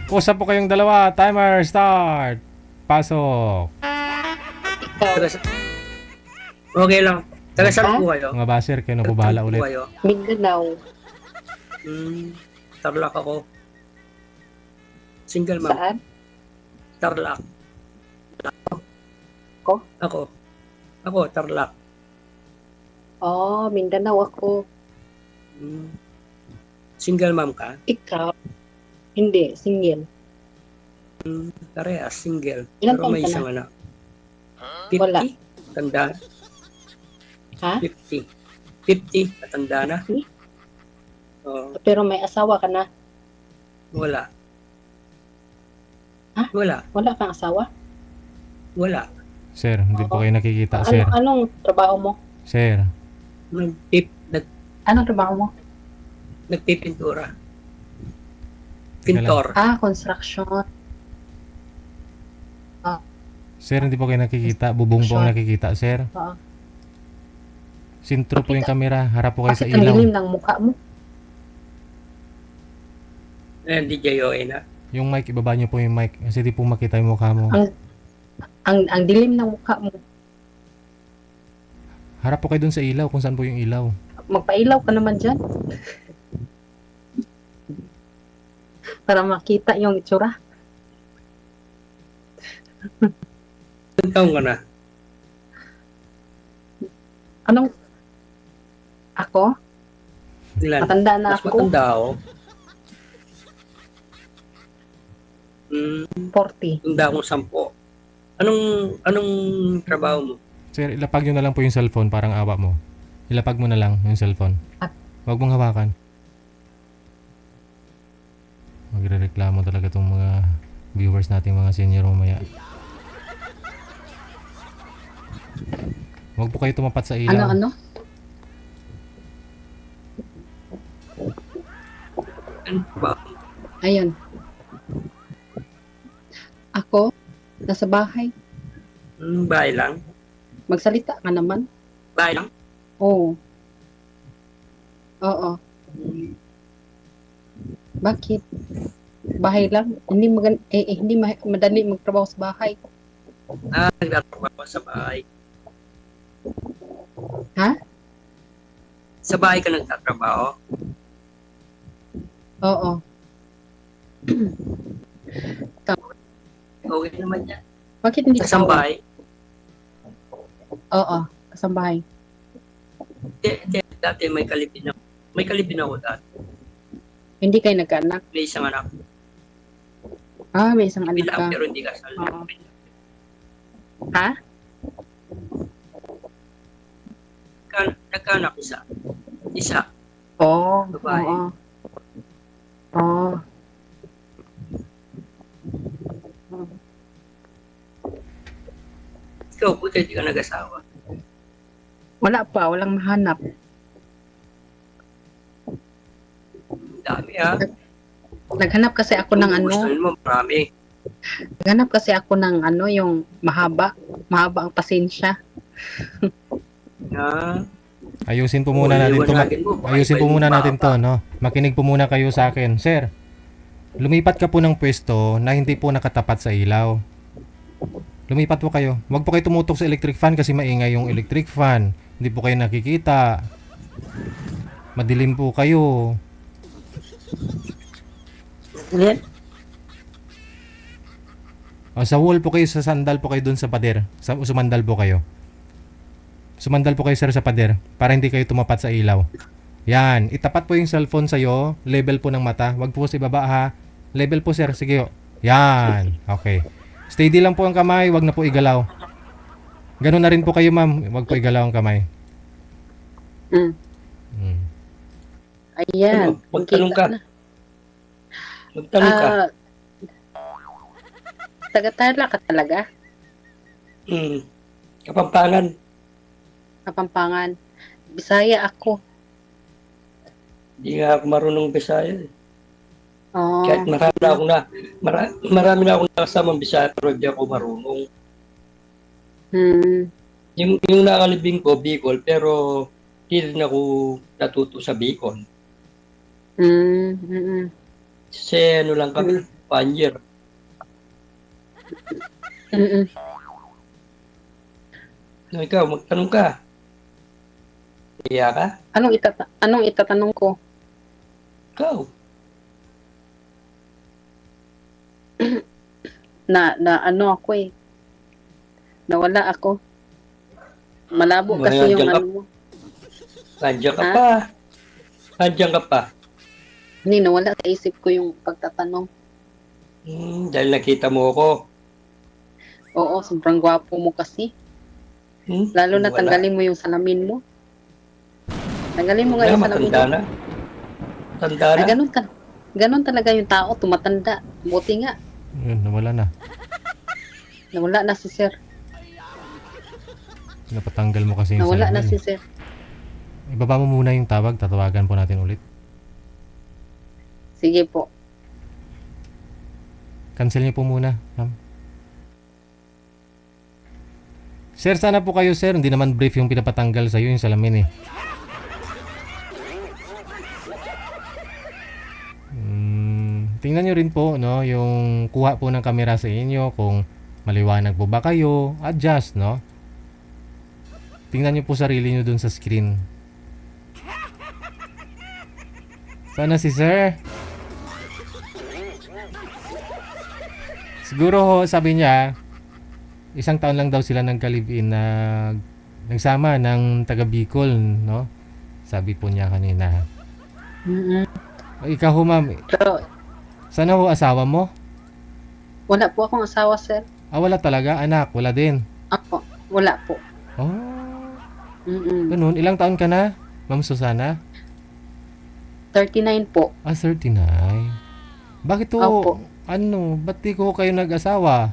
Usap po kayong dalawa. Timer start. Pasok. Taga sa- Okay lang. Taga saan po kayo? Mga baser, kayo na po bahala Taga saan ulit. po kayo? Mindanao. Tarlac ako. Single ma'am. Saan? Tarlac. Ko? Ako, Tarlac. Oh, Mindanao ako. Single ma'am ka? Ikaw? Hindi, single. Parehas, single. Ilang Pero taon may ka isang na? anak. 50? Wala. Tanda. Ha? 50. 50, matanda na. Oo, Pero may asawa ka na. wala. Ha? Wala. Wala kang asawa? Wala. Sir, hindi po kayo nakikita, sir. Anong trabaho mo? Sir, Anong trabaho mo? Nagpipintura. Pintor. Construction. sir, hindi po kayo nakikita. Bubong po ang nakikita, sir. Oo. Sintro po yung camera. Harap po kayo sa Bakit ang ilaw. dilim ng mukha mo? DJ Oe na. Yung mic, ibaba niyo po yung mic. Kasi di po makita yung mukha mo. Ang dilim ng mukha mo. Harap po kayo dun sa ilaw, kung saan po yung ilaw. Magpailaw ka naman dyan. Para makita yung itsura. Ilang taong ka na? Anong? Ako? Ilan? Matanda na Mas ako. matanda ako. 40. Tanda akong 10. Anong trabaho mo? Sir, ilapag nyo na lang po yung cellphone, parang awa mo. Ilapag mo na lang yung cellphone. Huwag mong hawakan. Magre-reklamo talaga itong mga viewers natin, mga senior mamaya. Huwag po kayo tumapat sa ilaw. Ano? Ano ba? Ayun. Ako, nasa bahay. Bahay lang? Magsalita ka naman. Bahay lang? Oo. Oo. Bakit? Bahay lang? Hindi madali magtrabaho sa bahay. Nagtatrabaho sa bahay. Ha? Sa bahay ka nagtatrabaho? Oo. Okay naman yan. Bakit hindi Sa bahay? Oo, kasambahay. Dati may kalipin ako. May kalipin ako dati. Hindi kayo nagkaanak? May isang anak. May isang anak Bilang ka. pero hindi kasal. Oo. Ha? Nagkaanak isa. Isa. Oo. Babae. Oo. Oo. Ikaw, buti hindi ka nag-asawa. Wala pa, walang mahanap. Dami ha. Naghanap kasi ako ng ano. Gusto mo, marami. Naghanap kasi ako ng ano, yung mahaba. Mahaba ang pasensya. Ha? Ayusin po muna natin to. Ayusin po muna natin to, no? Makinig po muna kayo sa akin. Sir, lumipat ka po ng pwesto na hindi po nakatapat sa ilaw. Lumipat po kayo. Huwag po kayo tumutok sa electric fan kasi maingay yung electric fan. Hindi po kayo nakikita. Madilim po kayo. O, sa wall po kayo, sa sandal po kayo dun sa pader. Sumandal po kayo. Sumandal po kayo, sir, sa pader para hindi kayo tumapat sa ilaw. Yan. Itapat po yung cellphone sa'yo. Level po ng mata. Huwag po sa ibaba, ha. Level po, sir. Sige. Yan. Okay. Steady lang po ang kamay. Huwag na po igalaw. Ganun na rin po kayo, ma'am. Huwag po igalaw ang kamay. Ayan. Magtanong ka. Na. Magtanong ka. Taga-Tarlac ka talaga? Kapampangan. Kapampangan. Bisaya ako. Hindi nga ako marunong Bisaya. Oh. Kahit marami na akong nakasamang Bisaya pero hindi ako marunong. Yung nakalibing ko, Bicol, pero hindi rin ako natuto sa Bicol. Kasi ano lang kami, Panjer. Mm-mm. No, ikaw, magtanong ka. Iya ka? Anong itatanong ko? Ikaw. Na ano ako eh. Nawala ako. Malabo kasi Nandiyan yung ka. ano mo. Nandiyan ka Ha? pa. Nandiyan ka pa. Hindi, nawala sa isip ko yung pagtatanong. Dahil nakita mo ako. Oo, sobrang gwapo mo kasi. Lalo na Wala. tanggalin mo yung salamin mo. Tanggalin mo nga Wala, yung salamin matanda mo. na. Tanda Ay, na. ganun talaga yung tao, tumatanda. Buti nga, Yun, nawala na. nawala na si sir. Napatanggal mo kasi yung Nawala na salamin. si sir. Ibaba mo muna yung tawag, tatawagan po natin ulit. Sige po. Cancel niyo po muna, ma'am. Sir, sana po kayo, sir. Hindi naman brief yung pinapatanggal sa'yo, yung salamin eh. Tingnan nyo rin po, no, yung kuha po ng kamera sa inyo, kung maliwanag po ba kayo, adjust, no? Tingnan nyo po sarili nyo dun sa screen. Sana si sir? Siguro ho, sabi niya, 1 taon lang daw sila nagka-live-in na nagsama ng taga Bicol, no? Sabi po niya kanina. Mm-mm. Ikaw ho, ma'am, Pero sana ho asawa mo? wala po akong asawa, sir. Ah, wala talaga? Anak, wala din. Ako, wala po. Oh, Mm-mm. ganun. Ilang taon ka na, Ma'am Susana? 39 po. Ah, 39. Bakit to, Opo. ba't di ko kayo nag-asawa?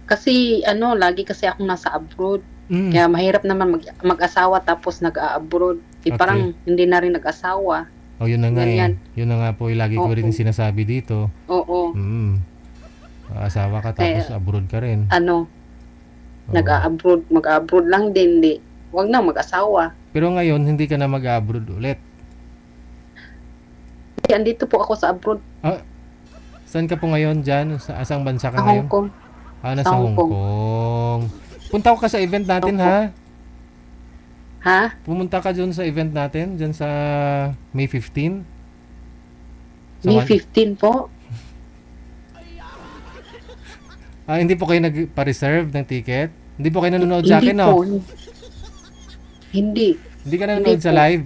Kasi lagi kasi akong nasa abroad. Mm. Kaya mahirap naman mag-asawa tapos nag-a-abroad. Okay. Parang hindi na rin nag-asawa. Oh, yun na nga Ganyan. Yun na nga po, lagi ko Opo. rin sinasabi dito. Oo. Asawa ka tapos Kaya, abroad ka rin. Ano, Oo. nag-a-abroad, mag-a-abroad lang din. Wag na mag-asawa. Pero ngayon, hindi ka na mag-abroad ulit. Kasi andito po ako sa abroad, Saan ka po ngayon dyan? Sa asang bansa ka sa ngayon? Hong Kong. Ah, nasa Sa Hong Hong Kong. Kong. Punta ko ka sa event natin, Opo. ha? Ha? Pumunta ka dyan sa event natin, dyan sa May 15. May one- 15 po. hindi po kayo nagpa-reserve ng ticket? Hindi po kayo nanonood sa akin, Hindi po. no? Hindi. Hindi ka nanonood Hindi sa po. live?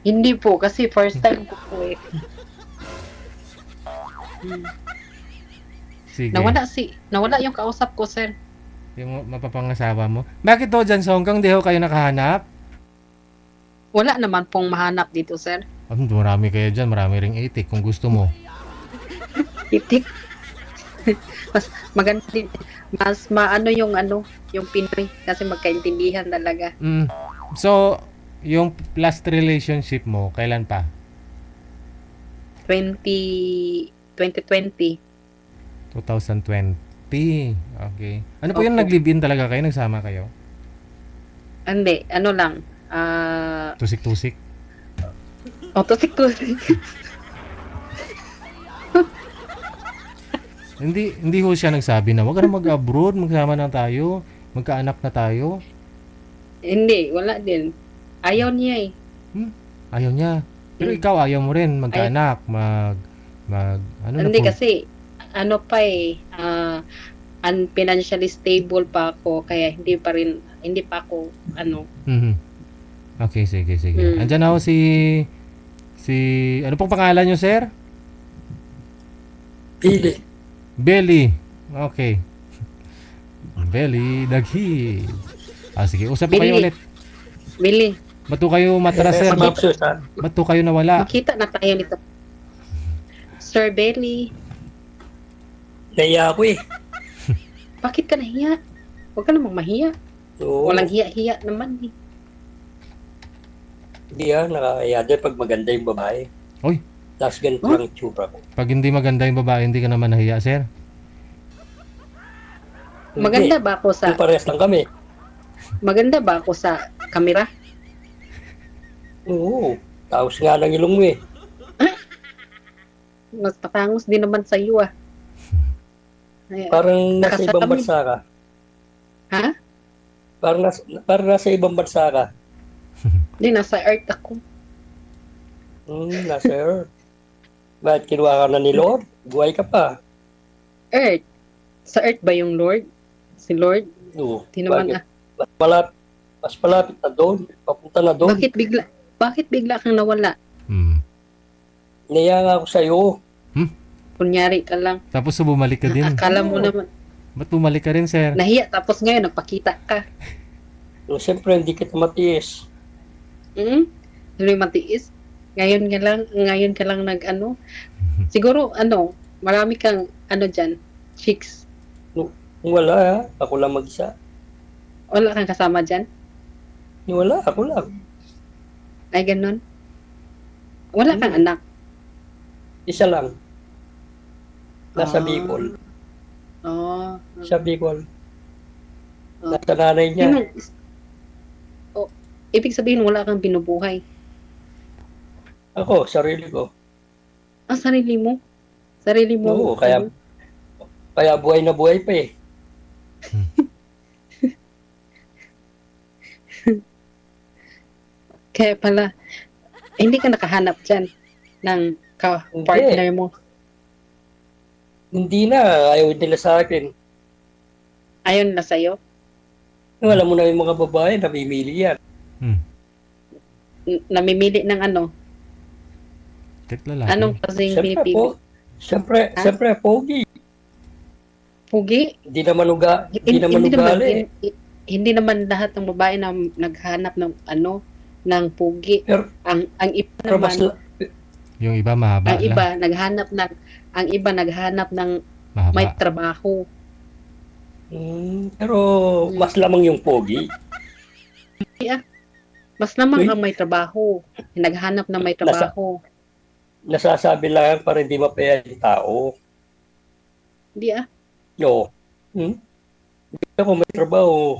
Hindi po. Kasi first time ko po eh. Sige. Nawala yung kausap ko, sir. Yung mapapangasawa mo. Bakit to dyan sa Hong Kong, di ho kayo nakahanap? Wala naman pong mahanap dito, sir. Marami kayo dyan, marami ring itik kung gusto mo. Itik. Mas maganda din. Mas maano yung Pinoy. Kasi magkaintindihan talaga. So, yung last relationship mo, kailan pa? 2020. 2020. Okay. Ano po Opo. yung nag-live-in talaga kayo? Nagsama kayo? Hindi, lang. Tusik-tusik? Tusik-tusik. Hindi ho siya nagsabi na wag ka na mag-abroad, magsama na tayo, magkaanak na tayo. Hindi, wala din. Ayaw niya eh. Ayaw niya. Pero ikaw ayaw mo rin magkaanak, Hindi kasi, financially stable pa ako, kaya hindi pa ako, Okay, sige. Andyan ako si ano pong pangalan niyo, sir? Pili. Belly. Okay. Belly Daghi. Sige, usap po kayo Billy. ulit. Billy, Ba't ho kayo matras, sir? Ma'am Susan. Ba't ho kayo nawala? makita na tayo nito. Sir Belly, Naiya ako eh. bakit ka nahiya? Huwag ka namang mahiya. Oo. Walang hiya-hiya naman eh. Hindi nakakaya din pag maganda yung babae. Oy. Tapos ganito Huh? lang itsura ko. Pag hindi maganda yung babae, hindi ka naman nahiya, sir? Maganda ba ako sa Yung parehas lang kami. Mas patangos din naman sa iyo ah. Ay, Parang nasa ibang Nakasalamin. bansa ka. ha? Parang nasa ibang bansa ka. Di, nasa Earth ako. Nasa Earth. Bakit kinuha ka na ni Lord? Buhay ka pa. Earth? Sa Earth ba yung Lord? Si Lord? Oo. Di naman Bakit? Mas malapit na doon. Papunta na doon. Bakit bigla kang nawala? Hmm. Niyaya nga ako sa'yo. Kunyari ka lang. Tapos bumalik ka din. Akala mo naman, Ba't bumalik ka rin, sir? nahiya, tapos ngayon, nagpakita ka. No, siyempre, hindi kita matiis. Hmm? Ano yung matiis? Ngayon ka lang nag-ano? Siguro, marami kang, dyan, chicks. Kung wala, ha? Ako lang mag-isa. Wala kang kasama dyan? Wala, ako lang. Ay, ganun? Wala kang anak? Isa lang. Nasa Ah. Bicol. Oh. Sa Bicol. Oh. Nasa nanay niya. Ibig sabihin, wala kang binubuhay. Ako, sarili ko. Sarili mo? Sarili mo? Oo, kaya buhay na buhay pa eh. Kaya pala, hindi ka nakahanap dyan ng ka-partner mo. Hindi na, ayaw nila sa akin. Ayon na sa'yo. Alam mo na yung mga babae, namimili yan. Hmm. Namimili ng ano? Kahit lalaki. Anong kasing Siyempre pinipili? po, siyempre, pogi. Pugi? Hindi naman ugali. Hindi naman lahat ng babae na naghanap ng ng pugi. Pero- Ang iba Pero mas, naman, Yung iba mahaba ang lang. iba naghanap ng Mahaba. may trabaho. pero mas lamang yung pogi. Mas naman Uy. ang may trabaho. Naghanap ng may trabaho. Nasasabi lang para hindi mapaya yung tao. Hindi ah. No. Hindi ako may trabaho.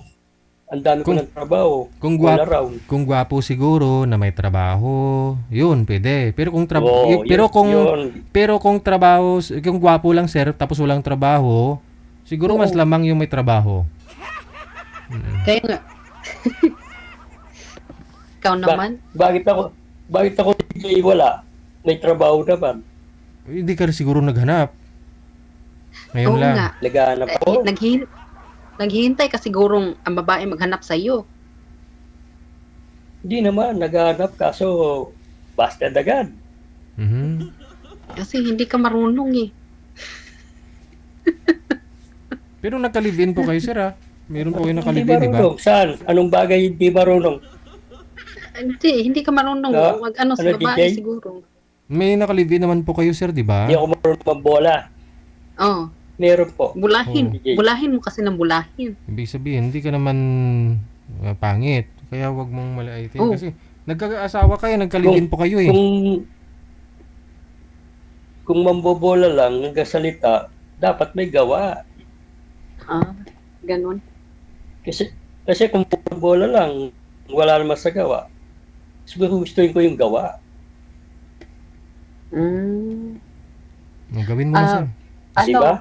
Ang dami ko ng trabaho. Kung All gwapo, around. kung gwapo siguro na may trabaho, yun pwede. Pero kung Oo, pero kung trabaho, kung gwapo lang sir tapos walang trabaho, siguro mas Oo. lamang yung may trabaho. Kaya nga. Ikaw naman? Bakit ako DJ wala? May trabaho naman. Hindi ka rin siguro naghanap. Ngayon Oo lang. nga. Naghahanap ako. Naghihintay ka sigurong ang babae maghanap sa iyo. Hindi naman, naghahanap kaso basta agad. Mhm. Kasi hindi ka marunong eh. Pero nagka-live-in po kayo sir ah. Meron po kayo Hindi naka-live-in, di ba? marunong. Saan? Anong bagay hindi marunong? Hindi ka marunong Ah, mag-ano sa ano, babae DJ? siguro. May naka-live-in naman po kayo sir, di ba? Hindi ako marunong mambola. Oh, Meron po. bulahin. Oh. Bulahin mo kasi ng bulahin. Ibig sabihin, hindi ka naman pangit. Kaya wag mong malaitin. Oh. Kasi nagkakaasawa kayo, nagka-live-in po kayo eh. Kung mambobola lang, nagkasalita, dapat may gawa. Ganun. Kasi kung bola lang, wala naman sa gawa. Siguro gustuin ko yung gawa. Gawin mo na sir. Diba?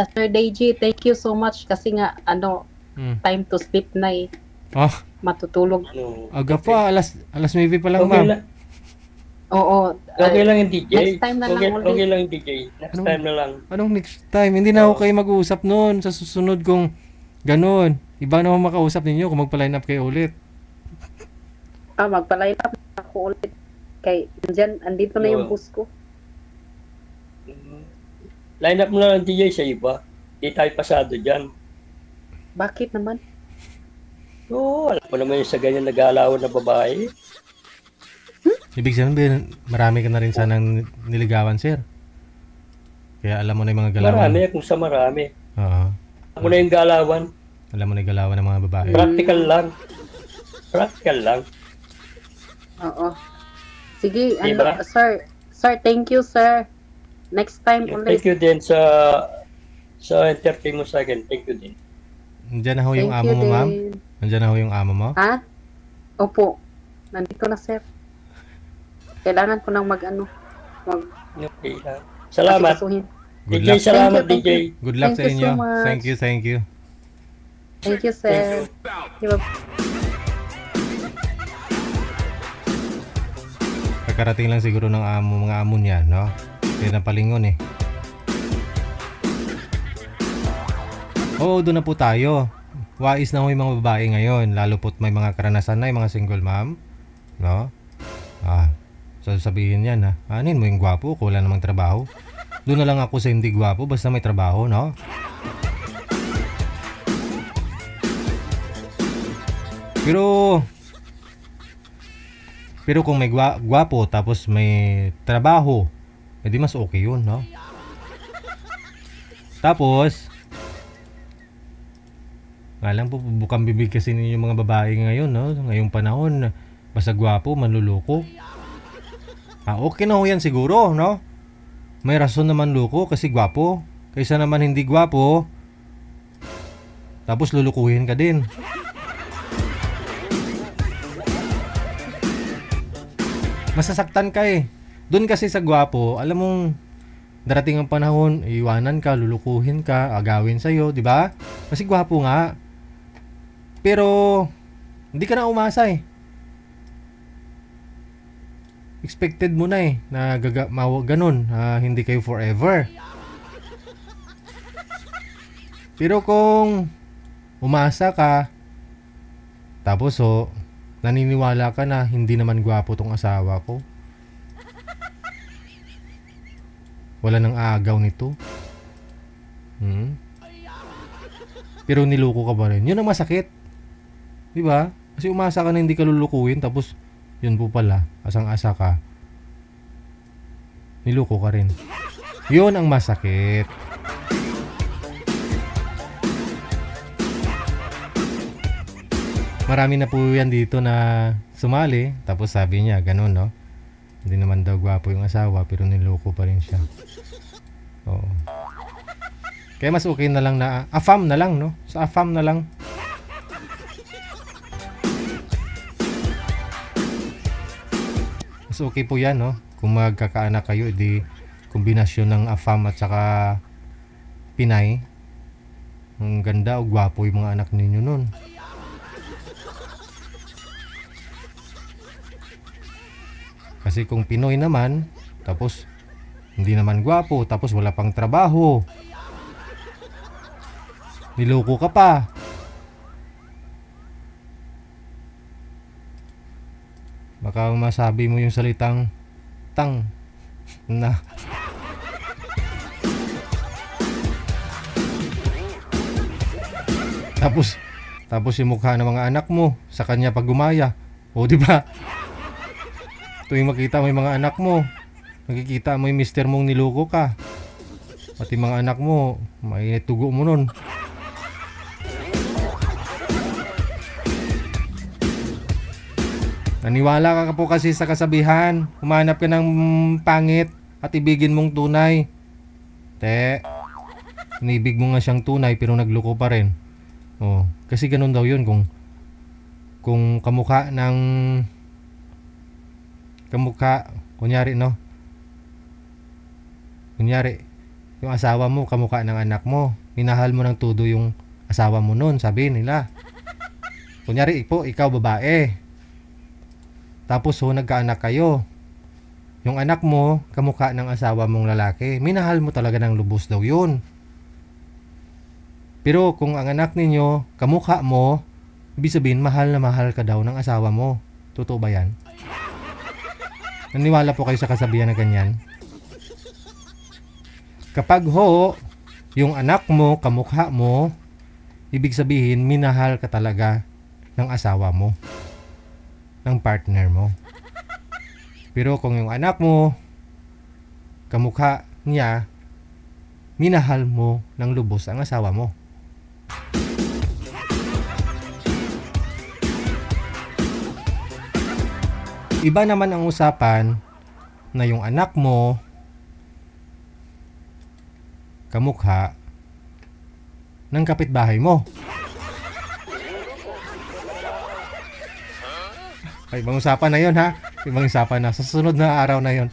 Sir Deji, thank you so much kasi nga time to sleep na eh. Ah, Matutulog. aga pa, alas 9 pa lang Okay ma'am. lang, Oo. okay lang yung DJ. Next time na lang Okay, ulit. okay lang yung DJ. Next Ano? time na lang. Anong next time? Hindi na ako kayo mag-uusap noon sa susunod kung ganun. Iba naman makausap ninyo kung magpa-line up kayo ulit. Magpa-line up ako ulit. Kay, andito na yung Oo. bus ko. Line up mo na lang DJ sa iba. Di tayo pasado dyan. Bakit naman? Oo, alam mo naman yung sa ganyan nag-aalawan na babae. Ibig sabihin, marami ka na rin sanang niligawan, sir. Kaya alam mo na yung mga galawan. Marami, kung sa marami. Oo. Alam mo na yung galawan. Alam mo na yung galawan ng mga babae. Practical lang. Practical lang. Oo. Sige, Diba? sir. Sir, thank you, sir. Next time ulit. Thank you din sa entertain mo sa akin. Thank you din. Nandiyan na ho yung Thank amo you mo, ma'am? din. Nandiyan na ho yung amo mo? Ha? Opo. Nandito na, sir. Kailangan ko nang Okay lang. Salamat. Asikasuhin. Good DJ, luck. salamat Thank you, DJ. Good luck sa Thank you so inyo. much. Thank you, thank you. Thank you, sir. Diba? Pagkarating lang siguro ng mga amo niya, no? Kaya napalingon eh. Oo, doon na po tayo. Wais na ho yung mga babae ngayon. Lalo po't may mga karanasan na yung mga single mom. No? So sabihin yan ha. Anin mo yung gwapo ko, wala namang trabaho. Doon na lang ako sa hindi gwapo, basta may trabaho, no? Pero kung may gwapo tapos may trabaho, edi mas okay yun, no? Tapos, nga lang po, bukang bibig kasi ninyo mga babae ngayon, no? Ngayong panahon, basta gwapo, manluloko. Okay na ho yan siguro, no? May rason naman loko kasi gwapo. Kaysa naman hindi gwapo, tapos lulukuhin ka din. Masasaktan ka eh. Doon kasi sa gwapo, alam mong darating ang panahon, iiwanan ka, lulukuhin ka, agawin sa'yo, di ba? Kasi gwapo nga. Pero, hindi ka na umasa eh. Expected mo na eh, na ganun, hindi kayo forever. Pero kung umasa ka, tapos naniniwala ka na hindi naman gwapo tong asawa ko. Wala nang agaw nito. Pero niloko ka pa rin. Yun ang masakit. Di ba? Kasi umasa ka na hindi ka lulukuhin, tapos yun po pala, asang-asa ka. Niloko ka rin. Yun ang masakit. Marami na po yan dito na sumali. Tapos sabi niya, ganun, no? Hindi naman daw gwapo yung asawa, pero niloko pa rin siya. Oo. Kaya mas okay na lang na, afam na lang, no? Sa afam na lang. Mas okay po yan, no? Kung magkakaanak kayo, di kombinasyon ng afam at saka Pinay. Ang ganda o gwapo yung mga anak ninyo nun. Kasi kung Pinoy naman, tapos hindi naman gwapo, tapos wala pang trabaho, niloko ka pa. Baka masabi mo yung salitang tang na. Tapos yung mukha ng mga anak mo sa kanya pag gumaya. O di ba? Tuwing makita mo yung mga anak mo, nakikita mo yung mister mong niloko ka. Pati mga anak mo, mainit tugo mo nun. Naniwala ka po kasi sa kasabihan, humanap ka ng pangit at ibigin mong tunay. Inibig mo nga siyang tunay pero nagloko pa rin. Kasi ganun daw yun kung kamukha, kunyari no? Kunyari, yung asawa mo, kamukha ng anak mo. Minahal mo ng todo yung asawa mo nun, sabi nila. Kunyari, ikaw babae. Tapos nagkaanak kayo. Yung anak mo, kamukha ng asawa mong lalaki. Minahal mo talaga ng lubos daw yun. Pero kung ang anak ninyo, kamukha mo, ibig sabihin, mahal na mahal ka daw ng asawa mo. Totoo ba yan? Naniwala po kayo sa kasabihan na ganyan? Kapag yung anak mo, kamukha mo, ibig sabihin, minahal ka talaga ng asawa mo, ng partner mo. Pero kung yung anak mo, kamukha niya, minahal mo ng lubos ang asawa mo. Iba naman ang usapan na yung anak mo kamukha ng kapitbahay mo. Ay, ibang usapan na yun ha. Ibang usapan na. Sa susunod na araw na yun.